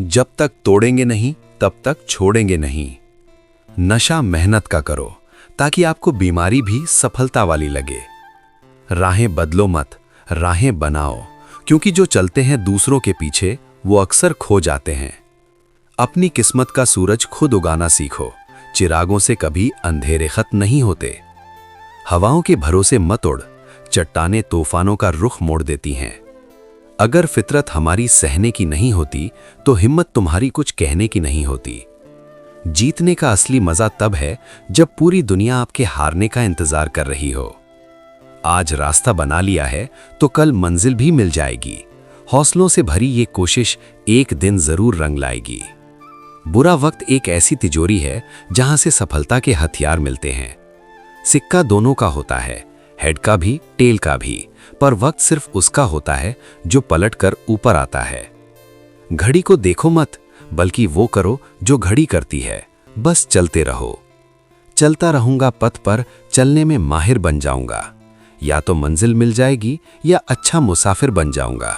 जब तक तोड़ेंगे नहीं तब तक छोड़ेंगे नहीं। नशा मेहनत का करो ताकि आपको बीमारी भी सफलता वाली लगे। राहें बदलो मत, राहें बनाओ, क्योंकि जो चलते हैं दूसरों के पीछे वो अक्सर खो जाते हैं। अपनी किस्मत का सूरज खुद उगाना सीखो, चिरागों से कभी अंधेरे खत्म नहीं होते। हवाओं के भरोसे मत उड़, चट्टानें तूफानों का रुख मोड़ देती हैं। अगर फितरत हमारी सहने की नहीं होती तो हिम्मत तुम्हारी कुछ कहने की नहीं होती। जीतने का असली मजा तब है जब पूरी दुनिया आपके हारने का इंतजार कर रही हो। आज रास्ता बना लिया है तो कल मंजिल भी मिल जाएगी। हौसलों से भरी ये कोशिश एक दिन जरूर रंग लाएगी। बुरा वक्त एक ऐसी तिजोरी है जहां से सफलता के हथियार मिलते हैं। सिक्का दोनों का होता है, हेड का भी टेल का भी, पर वक्त सिर्फ उसका होता है जो पलट कर ऊपर आता है। घड़ी को देखो मत, बल्कि वो करो जो घड़ी करती है। बस चलते रहो। चलता रहूंगा पथ पर, चलने में माहिर बन जाऊंगा। या तो मंजिल मिल जाएगी या अच्छा मुसाफिर बन जाऊंगा।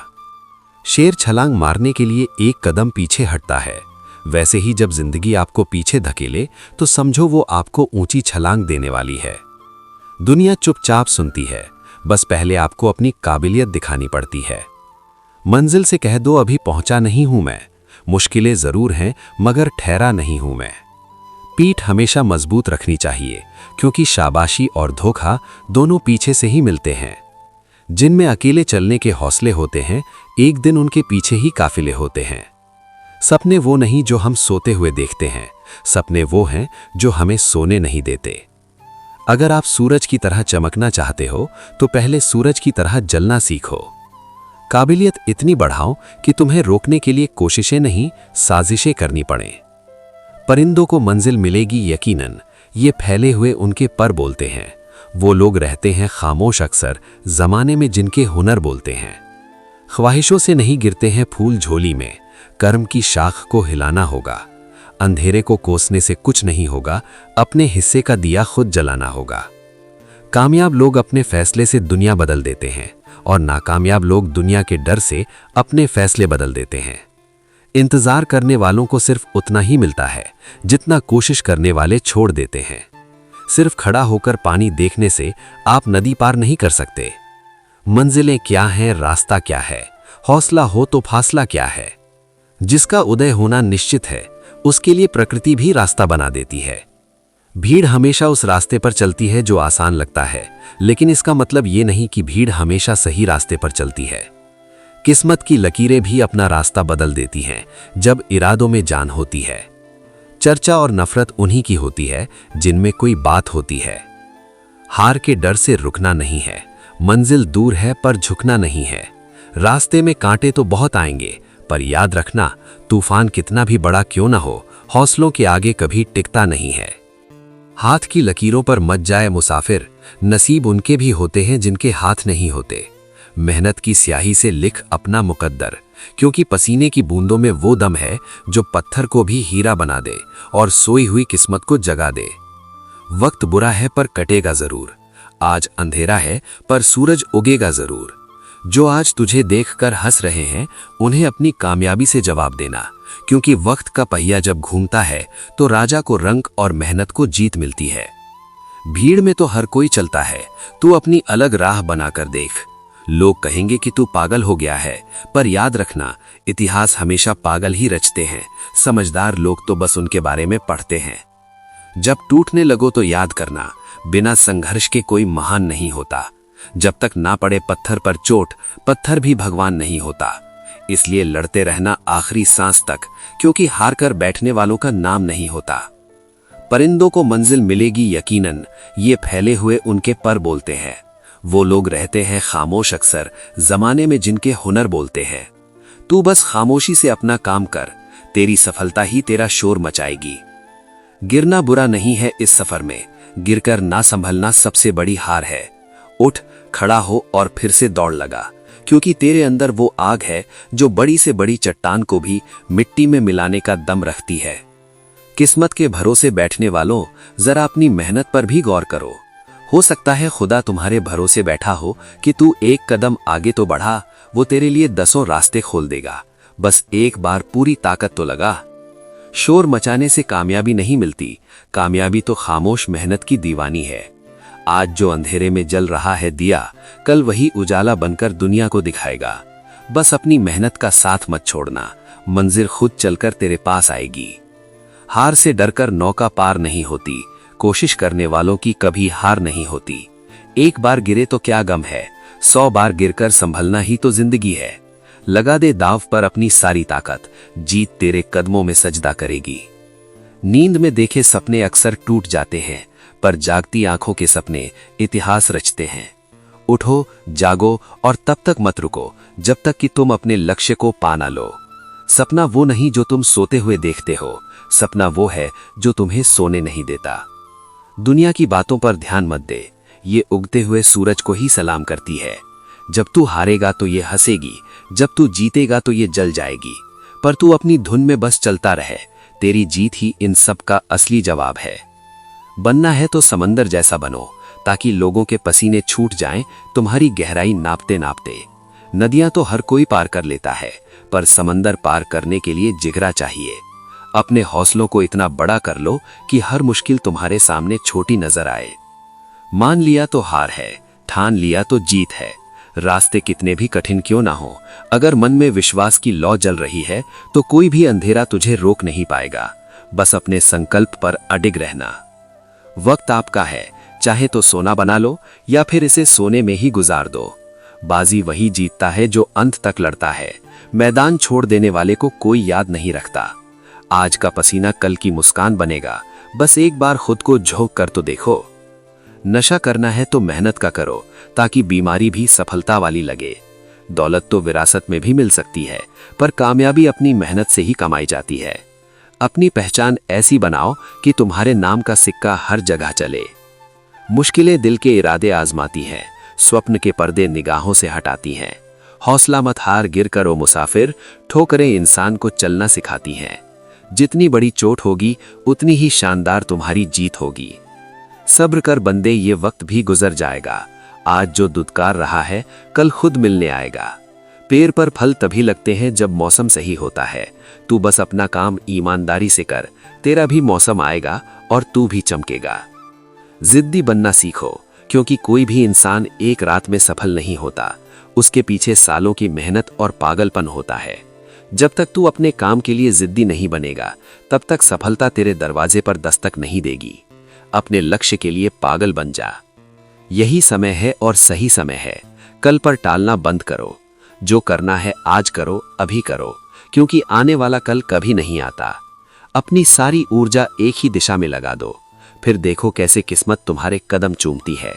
शेर छलांग मारने के लिए एक कदम पीछे हटता है, वैसे ही जब जिंदगी आपको पीछे धकेले तो समझो वो आपको ऊंची छलांग देने वाली है। दुनिया चुपचाप सुनती है, बस पहले आपको अपनी काबिलियत दिखानी पड़ती है। मंजिल से कह दो अभी पहुंचा नहीं हूं मैं, मुश्किलें जरूर हैं मगर ठहरा नहीं हूं मैं। पीठ हमेशा मजबूत रखनी चाहिए, क्योंकि शाबाशी और धोखा दोनों पीछे से ही मिलते हैं। जिनमें अकेले चलने के हौसले होते हैं, एक दिन उनके पीछे ही काफिले होते हैं। सपने वो नहीं जो हम सोते हुए देखते हैं, सपने वो हैं जो हमें सोने नहीं देते। अगर आप सूरज की तरह चमकना चाहते हो तो पहले सूरज की तरह जलना सीखो। काबिलियत इतनी बढ़ाओ कि तुम्हें रोकने के लिए कोशिशें नहीं, साजिशें करनी पड़ें। परिंदों को मंजिल मिलेगी यकीनन, ये फैले हुए उनके पर बोलते हैं। वो लोग रहते हैं खामोश अक्सर, जमाने में जिनके हुनर बोलते हैं। ख्वाहिशों से नहीं गिरते हैं फूल झोली में, कर्म की शाख को हिलाना होगा। अंधेरे को कोसने से कुछ नहीं होगा, अपने हिस्से का दिया खुद जलाना होगा। कामयाब लोग अपने फैसले से दुनिया बदल देते हैं और नाकामयाब लोग दुनिया के डर से अपने फैसले बदल देते हैं। इंतजार करने वालों को सिर्फ उतना ही मिलता है जितना कोशिश करने वाले छोड़ देते हैं। सिर्फ खड़ा होकर पानी देखने से आप नदी पार नहीं कर सकते। मंजिलें क्या हैं, रास्ता क्या है, हौसला हो तो फासला क्या है। जिसका उदय होना निश्चित है, उसके लिए प्रकृति भी रास्ता बना देती है। भीड़ हमेशा उस रास्ते पर चलती है जो आसान लगता है, लेकिन इसका मतलब ये नहीं कि भीड़ हमेशा सही रास्ते पर चलती है। किस्मत की लकीरें भी अपना रास्ता बदल देती हैं जब इरादों में जान होती है। चर्चा और नफरत उन्हीं की होती है जिनमें कोई बात होती है। हार के डर से रुकना नहीं है, मंजिल दूर है पर झुकना नहीं है। रास्ते में कांटे तो बहुत आएंगे, पर याद रखना, तूफान कितना भी बड़ा क्यों ना हो, हौसलों के आगे कभी टिकता नहीं है। हाथ की लकीरों पर मत जाए मुसाफिर, नसीब उनके भी होते हैं जिनके हाथ नहीं होते। मेहनत की स्याही से लिख अपना मुकद्दर, क्योंकि पसीने की बूंदों में वो दम है जो पत्थर को भी हीरा बना दे और सोई हुई किस्मत को जगा दे। वक्त बुरा है पर कटेगा जरूर, आज अंधेरा है पर सूरज उगेगा जरूर। जो आज तुझे देखकर हंस रहे हैं, उन्हें अपनी कामयाबी से जवाब देना, क्योंकि वक्त का पहिया जब घूमता है तो राजा को रंग और मेहनत को जीत मिलती है। भीड़ में तो हर कोई चलता है, तू अपनी अलग राह बनाकर देख। लोग कहेंगे कि तू पागल हो गया है, पर याद रखना, इतिहास हमेशा पागल ही रचते हैं। समझदार लोग तो बस उनके बारे में पढ़ते हैं। जब टूटने लगो तो याद करना, बिना संघर्ष के कोई महान नहीं होता। जब तक ना पड़े पत्थर पर चोट, पत्थर भी भगवान नहीं होता। इसलिए लड़ते रहना आखिरी सांस तक, क्योंकि हार कर बैठने वालों का नाम नहीं होता। परिंदों को मंजिल मिलेगी यकीनन, ये फैले हुए उनके पर बोलते हैं। वो लोग रहते हैं खामोश अक्सर, जमाने में जिनके हुनर बोलते हैं। तू बस खामोशी से अपना काम कर, तेरी सफलता ही तेरा शोर मचाएगी। गिरना बुरा नहीं है इस सफर में, गिरकर ना संभलना सबसे बड़ी हार है। उठ, खड़ा हो और फिर से दौड़ लगा, क्योंकि तेरे अंदर वो आग है जो बड़ी से बड़ी चट्टान को भी मिट्टी में मिलाने का दम रखती है। किस्मत के भरोसे बैठने वालों, जरा अपनी मेहनत पर भी गौर करो। हो सकता है खुदा तुम्हारे भरोसे बैठा हो कि तू एक कदम आगे तो बढ़ा, वो तेरे लिए 10 रास्ते खोल देगा। बस एक बार पूरी ताकत तो लगा। शोर मचाने से कामयाबी नहीं मिलती, कामयाबी तो खामोश मेहनत की दीवानी है। आज जो अंधेरे में जल रहा है दिया, कल वही उजाला बनकर दुनिया को दिखाएगा। बस अपनी मेहनत का साथ मत छोड़ना, मंजिल खुद चलकर तेरे पास आएगी। हार से डरकर नौका पार नहीं होती, कोशिश करने वालों की कभी हार नहीं होती। एक बार गिरे तो क्या गम है, 100 बार गिरकर संभलना ही तो जिंदगी है। लगा दे दांव पर अपनी सारी ताकत, जीत तेरे कदमों में सजदा करेगी। नींद में देखे सपने अक्सर टूट जाते हैं, पर जागती आंखों के सपने इतिहास रचते हैं। उठो, जागो और तब तक मत रुको जब तक कि तुम अपने लक्ष्य को पा ना लो। सपना वो नहीं जो तुम सोते हुए देखते हो, सपना वो है जो तुम्हें सोने नहीं देता। दुनिया की बातों पर ध्यान मत दे, ये उगते हुए सूरज को ही सलाम करती है। जब तू हारेगा तो ये हंसेगी, जब तू जीतेगा तो ये जल जाएगी। पर तू अपनी धुन में बस चलता रहे, तेरी जीत ही इन सब का असली जवाब है। बनना है तो समंदर जैसा बनो, ताकि लोगों के पसीने छूट जाएं तुम्हारी गहराई नापते नापते। नदियां तो हर कोई पार कर लेता है, पर समंदर पार करने के लिए जिगरा चाहिए। अपने हौसलों को इतना बड़ा कर लो कि हर मुश्किल तुम्हारे सामने छोटी नजर आए। मान लिया तो हार है, ठान लिया तो जीत है। रास्ते कितने भी कठिन क्यों ना हो, अगर मन में विश्वास की लौ जल रही है तो कोई भी अंधेरा तुझे रोक नहीं पाएगा। बस अपने संकल्प पर अडिग रहना। वक्त आपका है, चाहे तो सोना बना लो या फिर इसे सोने में ही गुजार दो। बाजी वही जीतता है जो अंत तक लड़ता है। मैदान छोड़ देने वाले को कोई याद नहीं रखता। आज का पसीना कल की मुस्कान बनेगा, बस एक बार खुद को झोंक कर तो देखो। नशा करना है तो मेहनत का करो, ताकि बीमारी भी सफलता वाली लगे। दौलत तो विरासत में भी मिल सकती है, पर कामयाबी अपनी मेहनत से ही कमाई जाती है। अपनी पहचान ऐसी बनाओ कि तुम्हारे नाम का सिक्का हर जगह चले। मुश्किलें दिल के इरादे आजमाती हैं, स्वप्न के पर्दे निगाहों से हटाती हैं। हौसला मत हार, गिर करो मुसाफिर, ठोकरें इंसान को चलना सिखाती हैं। जितनी बड़ी चोट होगी उतनी ही शानदार तुम्हारी जीत होगी। सब्र कर बंदे, ये वक्त भी गुजर जाएगा। आज जो दुत्कार रहा है कल खुद मिलने आएगा। पेड़ पर फल तभी लगते हैं जब मौसम सही होता है। तू बस अपना काम ईमानदारी से कर, तेरा भी मौसम आएगा और तू भी चमकेगा। जिद्दी बनना सीखो, क्योंकि कोई भी इंसान एक रात में सफल नहीं होता। उसके पीछे सालों की मेहनत और पागलपन होता है। जब तक तू अपने काम के लिए जिद्दी नहीं बनेगा, तब तक सफलता तेरे दरवाजे पर दस्तक नहीं देगी। अपने लक्ष्य के लिए पागल बन जा। यही समय है और सही समय है। कल पर टालना बंद करो। जो करना है आज करो, अभी करो, क्योंकि आने वाला कल कभी नहीं आता। अपनी सारी ऊर्जा एक ही दिशा में लगा दो, फिर देखो कैसे किस्मत तुम्हारे कदम चूमती है।